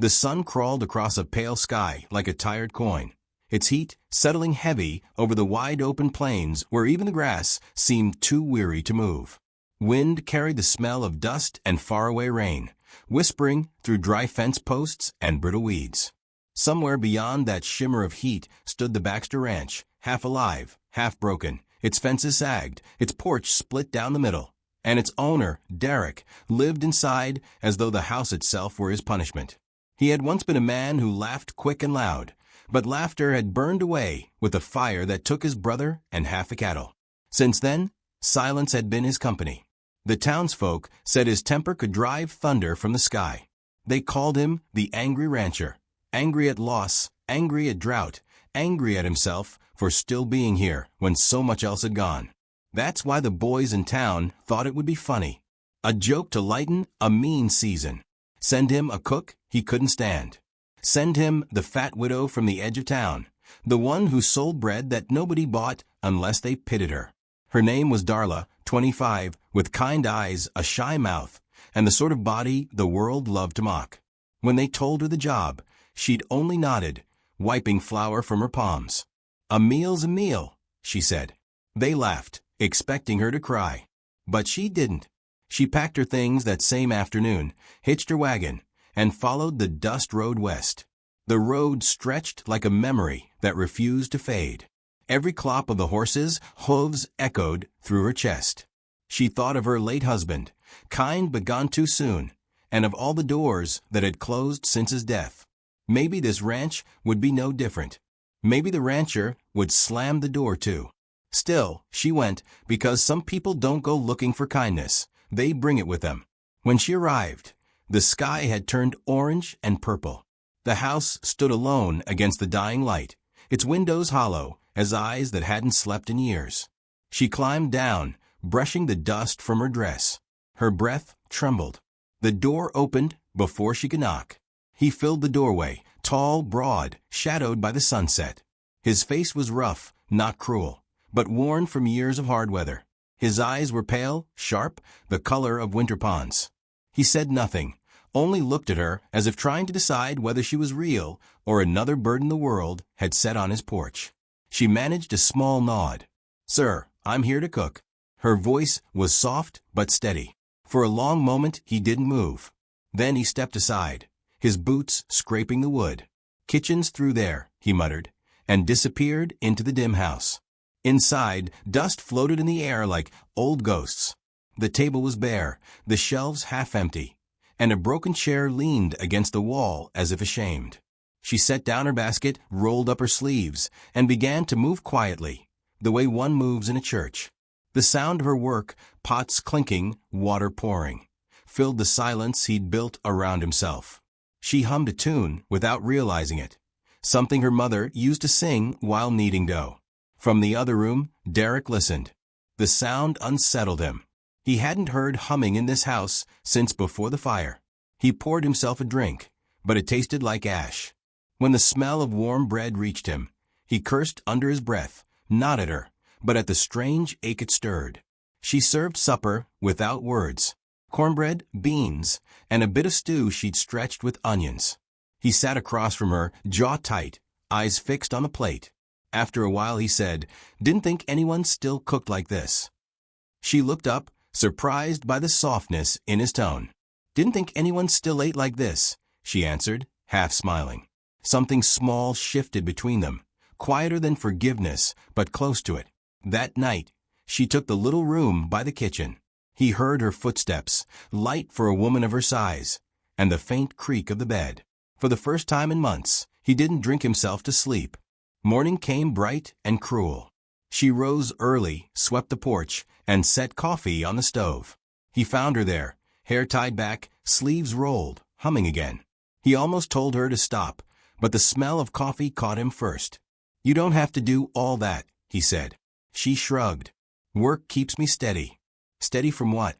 The sun crawled across a pale sky like a tired coin, its heat settling heavy over the wide-open plains where even the grass seemed too weary to move. Wind carried the smell of dust and faraway rain, whispering through dry fence posts and brittle weeds. Somewhere beyond that shimmer of heat stood the Baxter Ranch, half alive, half broken. Its fences sagged, its porch split down the middle, and its owner, Derek, lived inside as though the house itself were his punishment. He had once been a man who laughed quick and loud, but laughter had burned away with the fire that took his brother and half the cattle. Since then, silence had been his company. The townsfolk said his temper could drive thunder from the sky. They called him the angry rancher, angry at loss, angry at drought, angry at himself for still being here when so much else had gone. That's why the boys in town thought it would be funny. A joke to lighten a mean season. Send him a cook he couldn't stand. Send him the fat widow from the edge of town, the one who sold bread that nobody bought unless they pitied her. Her name was Darla, 25, with kind eyes, a shy mouth, and the sort of body the world loved to mock. When they told her the job, she'd only nodded, wiping flour from her palms. "A meal's a meal," she said. They laughed, expecting her to cry. But she didn't. She packed her things that same afternoon, hitched her wagon, and followed the dust road west. The road stretched like a memory that refused to fade. Every clop of the horses' hooves echoed through her chest. She thought of her late husband, kind but gone too soon, and of all the doors that had closed since his death. Maybe this ranch would be no different. Maybe the rancher would slam the door too. Still, she went, because some people don't go looking for kindness. They bring it with them. When she arrived, the sky had turned orange and purple. The house stood alone against the dying light, its windows hollow as eyes that hadn't slept in years. She climbed down, brushing the dust from her dress. Her breath trembled. The door opened before she could knock. He filled the doorway, tall, broad, shadowed by the sunset. His face was rough, not cruel, but worn from years of hard weather. His eyes were pale, sharp, the color of winter ponds. He said nothing, only looked at her as if trying to decide whether she was real or another burden the world had set on his porch. She managed a small nod. "Sir, I'm here to cook." Her voice was soft but steady. For a long moment he didn't move. Then he stepped aside, his boots scraping the wood. "Kitchen's through there," he muttered, and disappeared into the dim house. Inside, dust floated in the air like old ghosts. The table was bare, the shelves half empty, and a broken chair leaned against the wall as if ashamed. She set down her basket, rolled up her sleeves, and began to move quietly, the way one moves in a church. The sound of her work, pots clinking, water pouring, filled the silence he'd built around himself. She hummed a tune without realizing it, something her mother used to sing while kneading dough. From the other room, Derek listened. The sound unsettled him. He hadn't heard humming in this house since before the fire. He poured himself a drink, but it tasted like ash. When the smell of warm bread reached him, he cursed under his breath, not at her, but at the strange ache it stirred. She served supper without words. Cornbread, beans, and a bit of stew she'd stretched with onions. He sat across from her, jaw tight, eyes fixed on the plate. After a while he said, "Didn't think anyone still cooked like this." She looked up, surprised by the softness in his tone. "Didn't think anyone still ate like this," she answered, half smiling. Something small shifted between them, quieter than forgiveness, but close to it. That night, she took the little room by the kitchen. He heard her footsteps, light for a woman of her size, and the faint creak of the bed. For the first time in months, he didn't drink himself to sleep. Morning came bright and cruel. She rose early, swept the porch, and set coffee on the stove. He found her there, hair tied back, sleeves rolled, humming again. He almost told her to stop, but the smell of coffee caught him first. "You don't have to do all that," he said. She shrugged. "Work keeps me steady." "Steady from what?"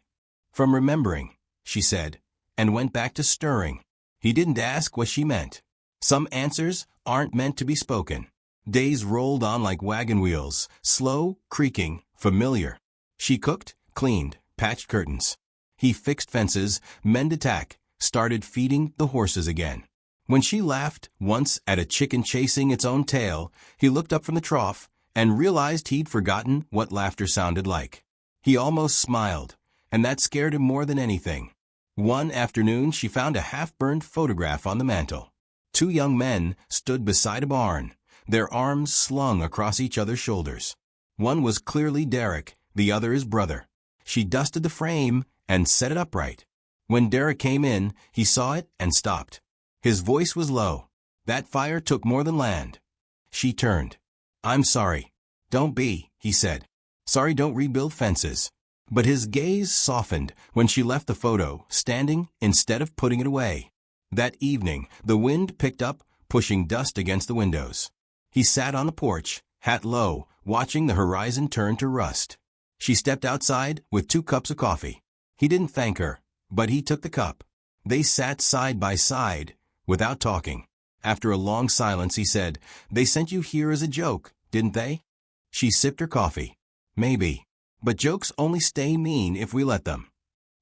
"From remembering," she said, and went back to stirring. He didn't ask what she meant. Some answers aren't meant to be spoken. Days rolled on like wagon wheels, slow, creaking, familiar. She cooked, cleaned, patched curtains. He fixed fences, mended tack, started feeding the horses again. When she laughed once at a chicken chasing its own tail, he looked up from the trough and realized he'd forgotten what laughter sounded like. He almost smiled, and that scared him more than anything. One afternoon, she found a half-burned photograph on the mantel. Two young men stood beside a barn, their arms slung across each other's shoulders. One was clearly Derek, the other his brother. She dusted the frame and set it upright. When Derek came in, he saw it and stopped. His voice was low. "That fire took more than land." She turned. "I'm sorry." "Don't be," he said. "Sorry don't rebuild fences." But his gaze softened when she left the photo, standing instead of putting it away. That evening, the wind picked up, pushing dust against the windows. He sat on the porch, hat low, watching the horizon turn to rust. She stepped outside with 2 cups of coffee. He didn't thank her, but he took the cup. They sat side by side, without talking. After a long silence, he said, "They sent you here as a joke, didn't they?" She sipped her coffee. "Maybe. But jokes only stay mean if we let them."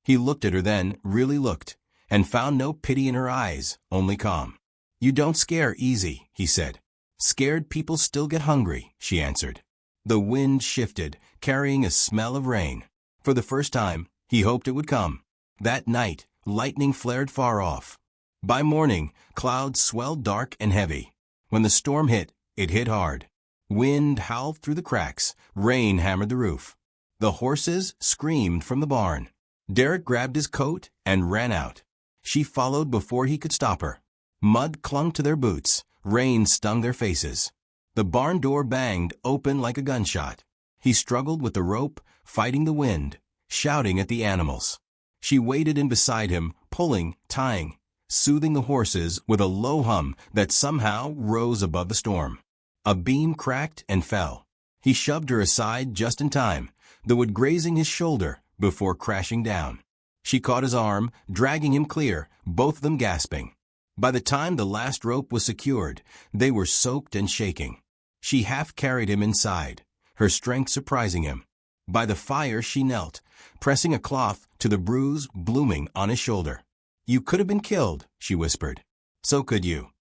He looked at her then, really looked, and found no pity in her eyes, only calm. "You don't scare easy," he said. "Scared people still get hungry," she answered. The wind shifted, carrying a smell of rain. For the first time, he hoped it would come. That night, lightning flared far off. By morning, clouds swelled dark and heavy. When the storm hit, it hit hard. Wind howled through the cracks, rain hammered the roof. The horses screamed from the barn. Derek grabbed his coat and ran out. She followed before he could stop her. Mud clung to their boots. Rain stung their faces. The barn door banged open like a gunshot. He struggled with the rope, fighting the wind, shouting at the animals. She waded in beside him, pulling, tying, soothing the horses with a low hum that somehow rose above the storm. A beam cracked and fell. He shoved her aside just in time, the wood grazing his shoulder before crashing down. She caught his arm, dragging him clear, both of them gasping. By the time the last rope was secured, they were soaked and shaking. She half carried him inside, her strength surprising him. By the fire she knelt, pressing a cloth to the bruise blooming on his shoulder. "You could have been killed," she whispered. "So could you.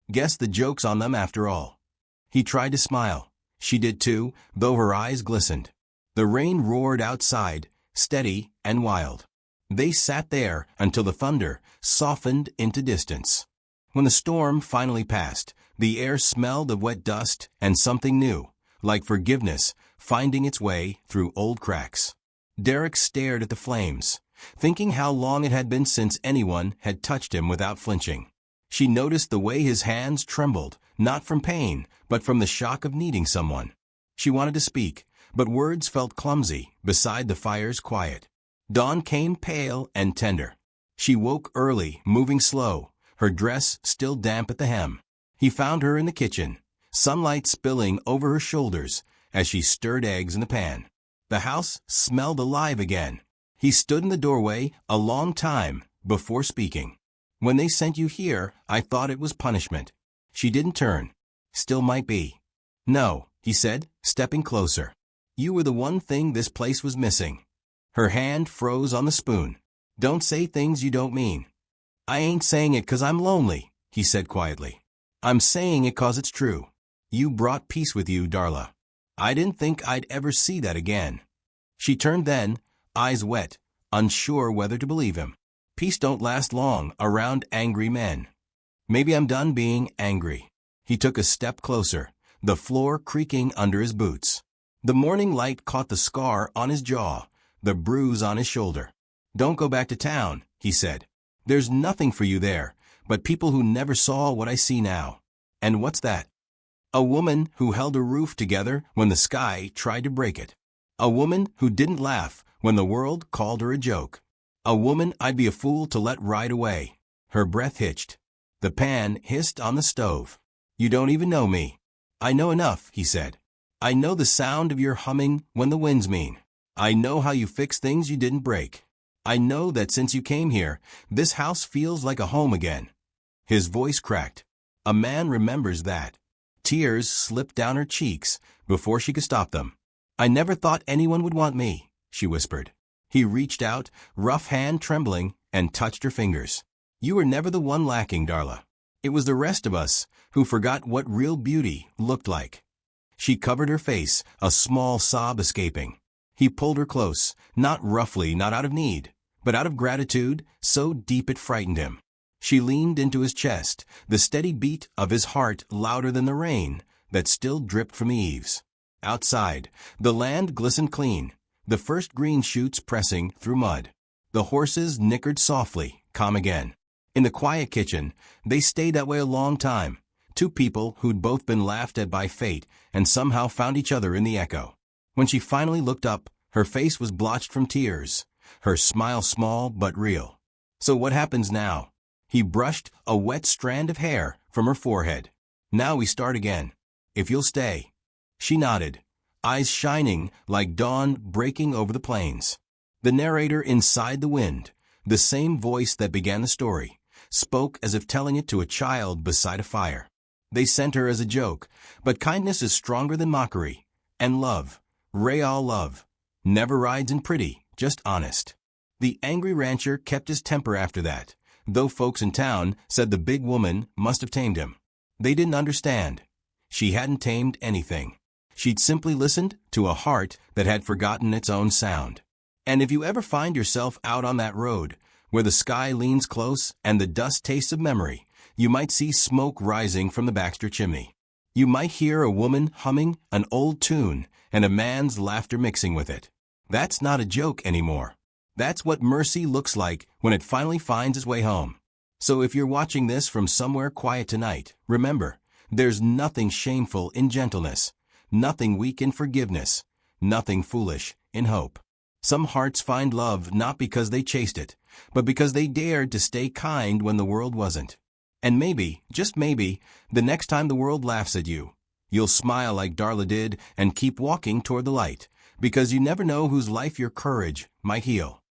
Guess the joke's on them after all." He tried to smile. She did too, though her eyes glistened. The rain roared outside, steady and wild. They sat there until the thunder softened into distance. When the storm finally passed, the air smelled of wet dust and something new, like forgiveness, finding its way through old cracks. Derek stared at the flames, thinking how long it had been since anyone had touched him without flinching. She noticed the way his hands trembled, not from pain, but from the shock of needing someone. She wanted to speak, but words felt clumsy beside the fire's quiet. Dawn came pale and tender. She woke early, moving slow, her dress still damp at the hem. He found her in the kitchen, sunlight spilling over her shoulders as she stirred eggs in the pan. The house smelled alive again. He stood in the doorway a long time before speaking. "When they sent you here, I thought it was punishment." She didn't turn. "Still might be." "No," he said, stepping closer. "You were the one thing this place was missing." Her hand froze on the spoon. "Don't say things you don't mean." "I ain't saying it 'cause I'm lonely," he said quietly. "I'm saying it 'cause it's true. You brought peace with you, Darla. I didn't think I'd ever see that again." She turned then, eyes wet, unsure whether to believe him. Peace don't last long around angry men. "Maybe I'm done being angry." He took a step closer, the floor creaking under his boots. The morning light caught the scar on his jaw, the bruise on his shoulder. "Don't go back to town," he said. "There's nothing for you there, but people who never saw what I see now." "And what's that?" "A woman who held a roof together when the sky tried to break it. A woman who didn't laugh when the world called her a joke. A woman I'd be a fool to let ride away." Her breath hitched. The pan hissed on the stove. "You don't even know me." "I know enough," he said. "I know the sound of your humming when the wind's mean. I know how you fix things you didn't break. I know that since you came here, this house feels like a home again." His voice cracked. A man remembers that. Tears slipped down her cheeks before she could stop them. "I never thought anyone would want me," she whispered. He reached out, rough hand trembling, and touched her fingers. "You were never the one lacking, Darla. It was the rest of us who forgot what real beauty looked like. She covered her face, a small sob escaping. He pulled her close, not roughly, not out of need, but out of gratitude, so deep it frightened him. She leaned into his chest, the steady beat of his heart louder than the rain that still dripped from the eaves. Outside, the land glistened clean, the first green shoots pressing through mud. The horses nickered softly, calm again. In the quiet kitchen, they stayed that way a long time, two people who'd both been laughed at by fate and somehow found each other in the echo. When she finally looked up, her face was blotched from tears, her smile small but real. So what happens now? He brushed a wet strand of hair from her forehead. Now we start again. If you'll stay. She nodded, eyes shining like dawn breaking over the plains. The narrator inside the wind, the same voice that began the story, spoke as if telling it to a child beside a fire. They sent her as a joke, but kindness is stronger than mockery. And love, real love, never rides in pretty, just honest. The angry rancher kept his temper after that, though folks in town said the big woman must have tamed him. They didn't understand. She hadn't tamed anything. She'd simply listened to a heart that had forgotten its own sound. And if you ever find yourself out on that road, where the sky leans close and the dust tastes of memory, you might see smoke rising from the Baxter chimney. You might hear a woman humming an old tune and a man's laughter mixing with it. That's not a joke anymore. That's what mercy looks like when it finally finds its way home. So if you're watching this from somewhere quiet tonight, remember, there's nothing shameful in gentleness, nothing weak in forgiveness, nothing foolish in hope. Some hearts find love not because they chased it, but because they dared to stay kind when the world wasn't. And maybe, just maybe, the next time the world laughs at you, you'll smile like Darla did and keep walking toward the light, because you never know whose life your courage might heal.